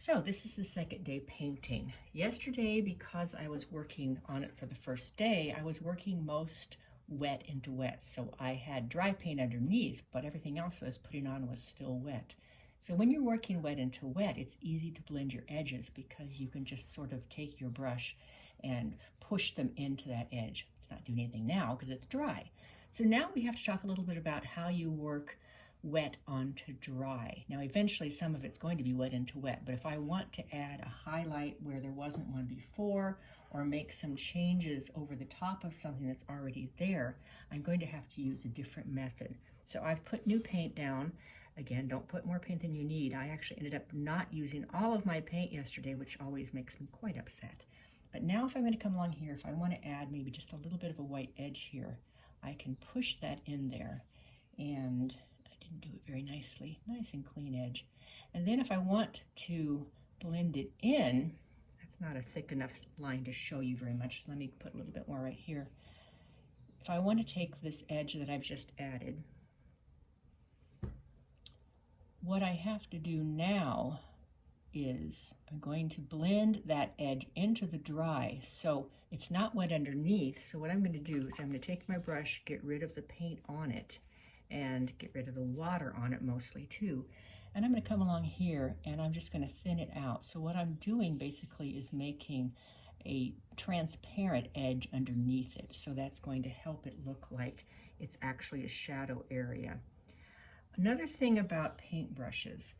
So this is the second day painting. Yesterday, because I was working on it for the first day, I was working most wet into wet. So I had dry paint underneath, but everything else I was putting on was still wet. So when you're working wet into wet, it's easy to blend your edges because you can just sort of take your brush and push them into that edge. It's not doing anything now because it's dry. So now we have to talk a little bit about how you work wet onto dry. Now eventually some of it's going to be wet into wet, but if I want to add a highlight where there wasn't one before or make some changes over the top of something that's already there, I'm going to have to use a different method. So I've put new paint down. Again, don't put more paint than you need. I actually ended up not using all of my paint yesterday, which always makes me quite upset. But now if I'm going to come along here, if I want to add maybe just a little bit of a white edge here, I can push that in there, and do it very nicely, nice and clean edge. And then if I want to blend it in, that's not a thick enough line to show you very much. Let me put a little bit more right here. If I want to take this edge that I've just added, what I have to do now is I'm going to blend that edge into the dry so it's not wet underneath. So what I'm going to do is I'm going to take my brush, get rid of the paint on it, and get rid of the water on it mostly too. And I'm going to come along here and I'm just going to thin it out. So what I'm doing basically is making a transparent edge underneath it. So that's going to help it look like it's actually a shadow area. Another thing about paintbrushes,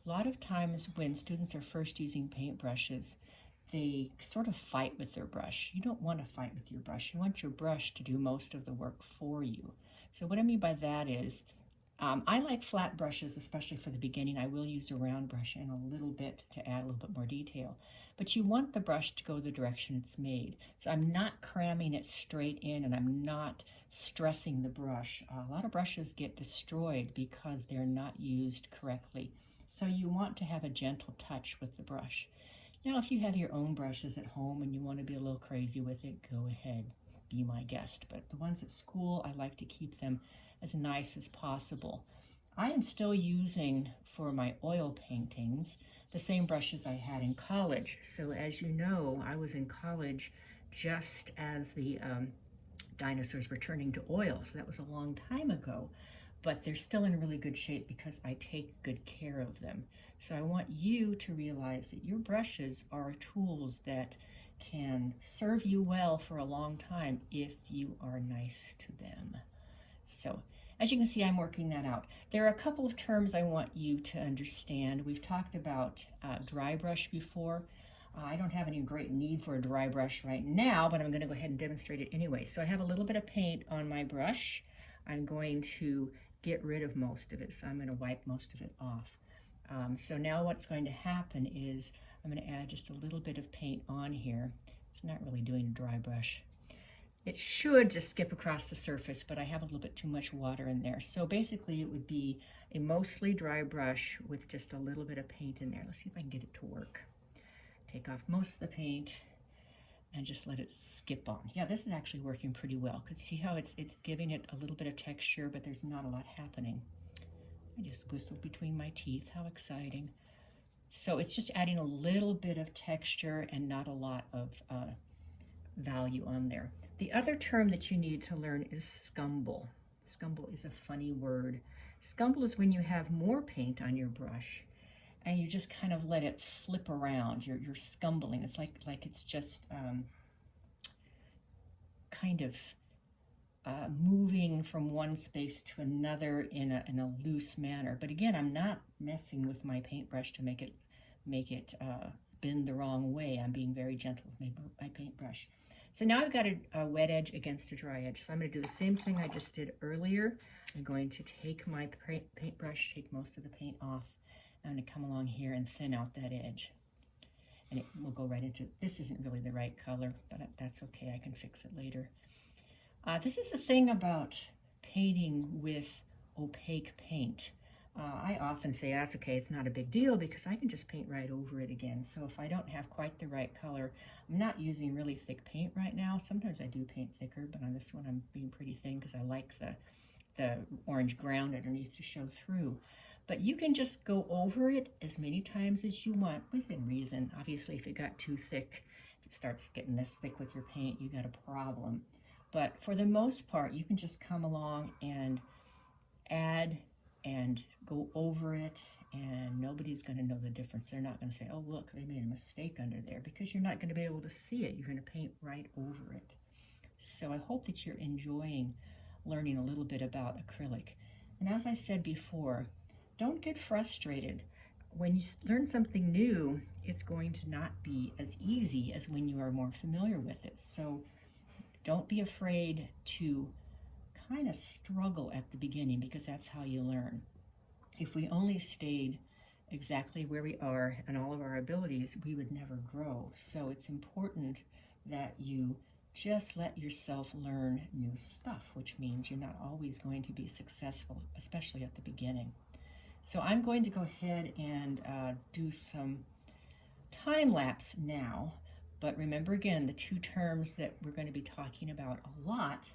a lot of times when students are first using paintbrushes, they sort of fight with their brush. You don't want to fight with your brush. You want your brush to do most of the work for you. So what I mean by that is, I like flat brushes, especially for the beginning. I will use a round brush and a little bit to add a little bit more detail. But you want the brush to go the direction it's made. So I'm not cramming it straight in and I'm not stressing the brush. A lot of brushes get destroyed because they're not used correctly. So you want to have a gentle touch with the brush. Now, if you have your own brushes at home and you want to be a little crazy with it, go ahead. Be my guest, but the ones at school, I like to keep them as nice as possible. I am still using for my oil paintings the same brushes I had in college. So as you know, I was in college just as the dinosaurs were turning to oil. So that was a long time ago, but they're still in really good shape because I take good care of them. So I want you to realize that your brushes are tools that can serve you well for a long time if you are nice to them. So as you can see, I'm working that out. There are a couple of terms I want you to understand. We've talked about dry brush before. I don't have any great need for a dry brush right now, but I'm going to go ahead and demonstrate it anyway. So I have a little bit of paint on my brush. I'm going to get rid of most of it, so I'm going to wipe most of it off. So now what's going to happen is I'm going to add just a little bit of paint on here. It's not really doing a dry brush. It should just skip across the surface, but I have a little bit too much water in there. So basically it would be a mostly dry brush with just a little bit of paint in there. Let's see if I can get it to work. Take off most of the paint and just let it skip on. Yeah, this is actually working pretty well because see how it's giving it a little bit of texture, but there's not a lot happening. I just whistled between my teeth. How exciting. So it's just adding a little bit of texture and not a lot of value on there. The other term that you need to learn is scumble. Scumble is a funny word. Scumble is when you have more paint on your brush and you just kind of let it flip around. You're scumbling. It's like it's just kind of moving from one space to another in a loose manner. But again, I'm not messing with my paintbrush to make it bend the wrong way. I'm being very gentle with my paintbrush. So now I've got a wet edge against a dry edge. So I'm going to do the same thing I just did earlier. I'm going to take my paintbrush, take most of the paint off. I'm going to come along here and thin out that edge. And it will go right into, this isn't really the right color, but that's okay. I can fix it later. This is the thing about painting with opaque paint. I often say that's okay, it's not a big deal because I can just paint right over it again. So if I don't have quite the right color, I'm not using really thick paint right now. Sometimes I do paint thicker, but on this one I'm being pretty thin because I like the orange ground underneath to show through. But you can just go over it as many times as you want within reason. Obviously, if it got too thick, if it starts getting this thick with your paint, you got a problem. But for the most part, you can just come along and add and go over it, and nobody's going to know the difference. They're not going to say, oh, look, they made a mistake under there, because you're not going to be able to see it. You're going to paint right over it. So I hope that you're enjoying learning a little bit about acrylic. And as I said before, don't get frustrated. When you learn something new, it's going to not be as easy as when you are more familiar with it. So don't be afraid to kind of struggle at the beginning, because that's how you learn. If we only stayed exactly where we are and all of our abilities, we would never grow. So it's important that you just let yourself learn new stuff, which means you're not always going to be successful, especially at the beginning. So I'm going to go ahead and do some time lapse now. But remember again, the two terms that we're going to be talking about a lot,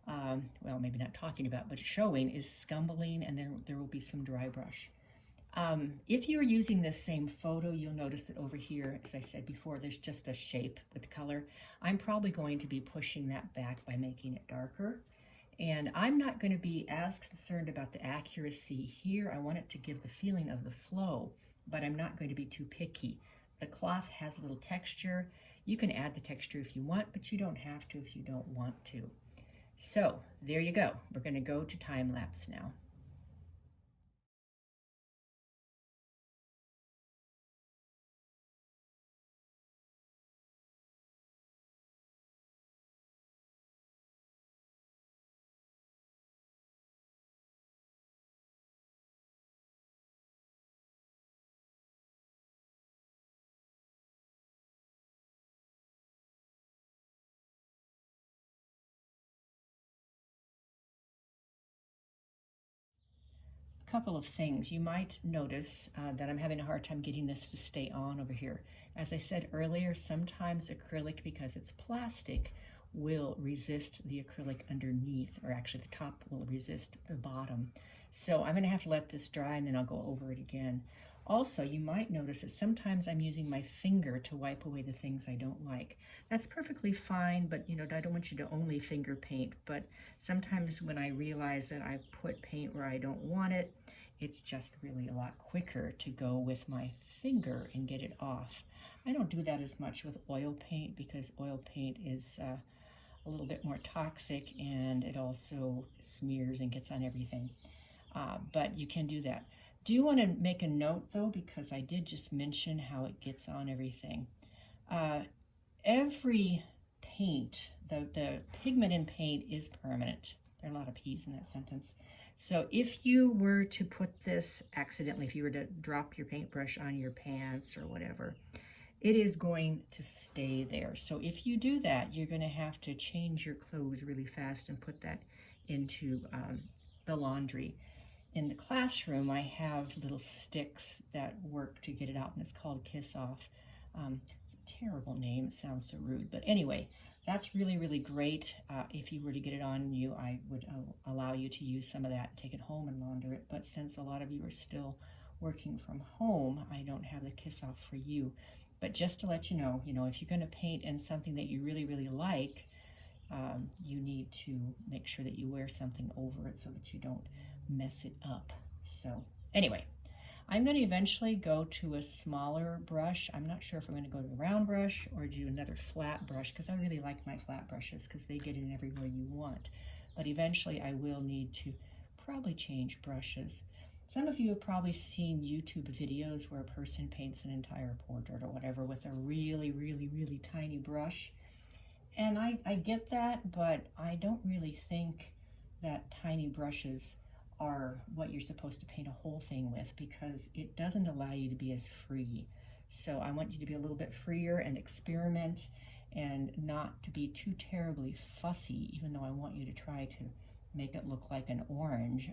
well, maybe not talking about, but showing, is scumbling, and then there will be some dry brush. If you're using this same photo, you'll notice that over here, as I said before, there's just a shape with color. I'm probably going to be pushing that back by making it darker. And I'm not going to be as concerned about the accuracy here. I want it to give the feeling of the flow, but I'm not going to be too picky. The cloth has a little texture. You can add the texture if you want, but you don't have to if you don't want to. So there you go. We're going to go to time lapse now. Couple of things. You might notice that I'm having a hard time getting this to stay on over here. As I said earlier, sometimes acrylic, because it's plastic, will resist the acrylic underneath, or actually the top will resist the bottom. So I'm going to have to let this dry, and then I'll go over it again. Also, you might notice that sometimes I'm using my finger to wipe away the things I don't like. That's perfectly fine, but I don't want you to only finger paint. But sometimes when I realize that I've put paint where I don't want it, it's just really a lot quicker to go with my finger and get it off. I don't do that as much with oil paint, because oil paint is a little bit more toxic, and it also smears and gets on everything. But you can do that. Do want to make a note though, because I did just mention how it gets on everything. Every paint, the pigment in paint is permanent. There are a lot of P's in that sentence. So if you were to put this accidentally, if you were to drop your paintbrush on your pants or whatever, it is going to stay there. So if you do that, you're going to have to change your clothes really fast and put that into the laundry. In the classroom, I have little sticks that work to get it out, and it's called Kiss Off. It's a terrible name. It sounds so rude. But anyway, that's really, really great. If you were to get it on you, I would allow you to use some of that, take it home and launder it. But since a lot of you are still working from home, I don't have the Kiss Off for you. But just to let you know, if you're going to paint in something that you really, really like, you need to make sure that you wear something over it so that you don't mess it up. So anyway, I'm going to eventually go to a smaller brush. I'm not sure if I'm going to go to a round brush or do another flat brush, because I really like my flat brushes because they get in everywhere you want. But eventually I will need to probably change brushes. Some of you have probably seen YouTube videos where a person paints an entire portrait or whatever with a really, really, really tiny brush. And I get that, but I don't really think that tiny brushes are what you're supposed to paint a whole thing with, because it doesn't allow you to be as free. So I want you to be a little bit freer and experiment, and not to be too terribly fussy, even though I want you to try to make it look like an orange.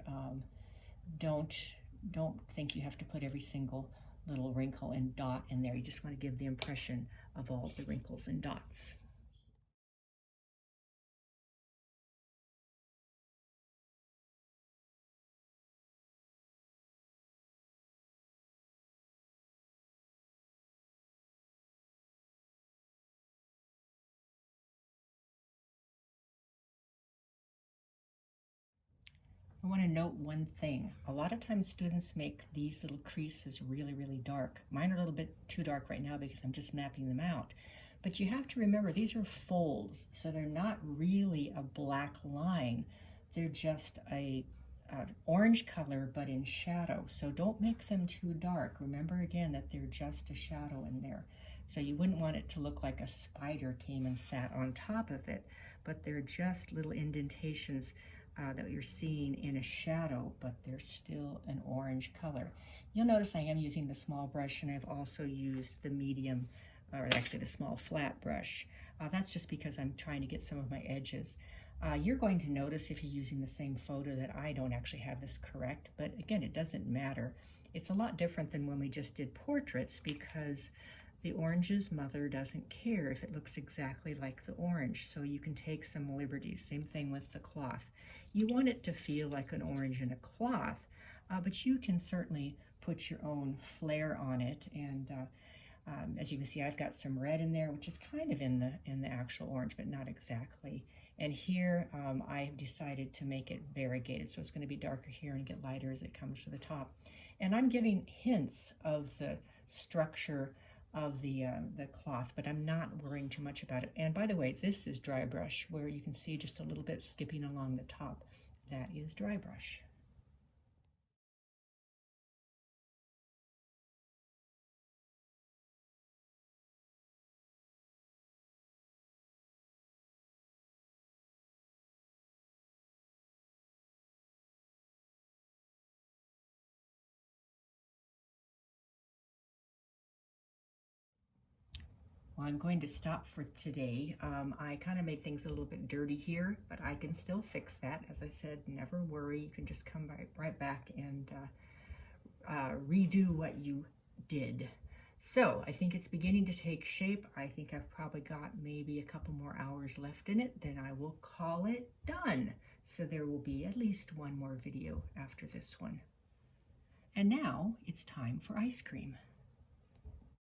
Don't think you have to put every single little wrinkle and dot in there. You just want to give the impression of all the wrinkles and dots. I want to note one thing. A lot of times students make these little creases really, really dark. Mine are a little bit too dark right now because I'm just mapping them out. But you have to remember these are folds, so they're not really a black line. They're just a orange color but in shadow. So don't make them too dark. Remember again that they're just a shadow in there. So you wouldn't want it to look like a spider came and sat on top of it, but they're just little indentations that you're seeing in a shadow, but they're still an orange color. You'll notice I am using the small brush, and I've also used the medium, or actually the small flat brush. That's just because I'm trying to get some of my edges. You're going to notice if you're using the same photo that I don't actually have this correct, but again, it doesn't matter. It's a lot different than when we just did portraits because the orange's mother doesn't care if it looks exactly like the orange, so you can take some liberties. Same thing with the cloth. You want it to feel like an orange in a cloth, but you can certainly put your own flair on it. And as you can see, I've got some red in there, which is kind of in the actual orange, but not exactly. And here I've decided to make it variegated, so it's going to be darker here and get lighter as it comes to the top. And I'm giving hints of the structure of the cloth, but I'm not worrying too much about it. And by the way, this is dry brush, where you can see just a little bit skipping along the top. That is dry brush. Well, I'm going to stop for today. I kind of made things a little bit dirty here, but I can still fix that. As I said, never worry. You can just come right back and redo what you did. So I think it's beginning to take shape. I think I've probably got maybe a couple more hours left in it. Then I will call it done. So there will be at least one more video after this one. And now it's time for ice cream.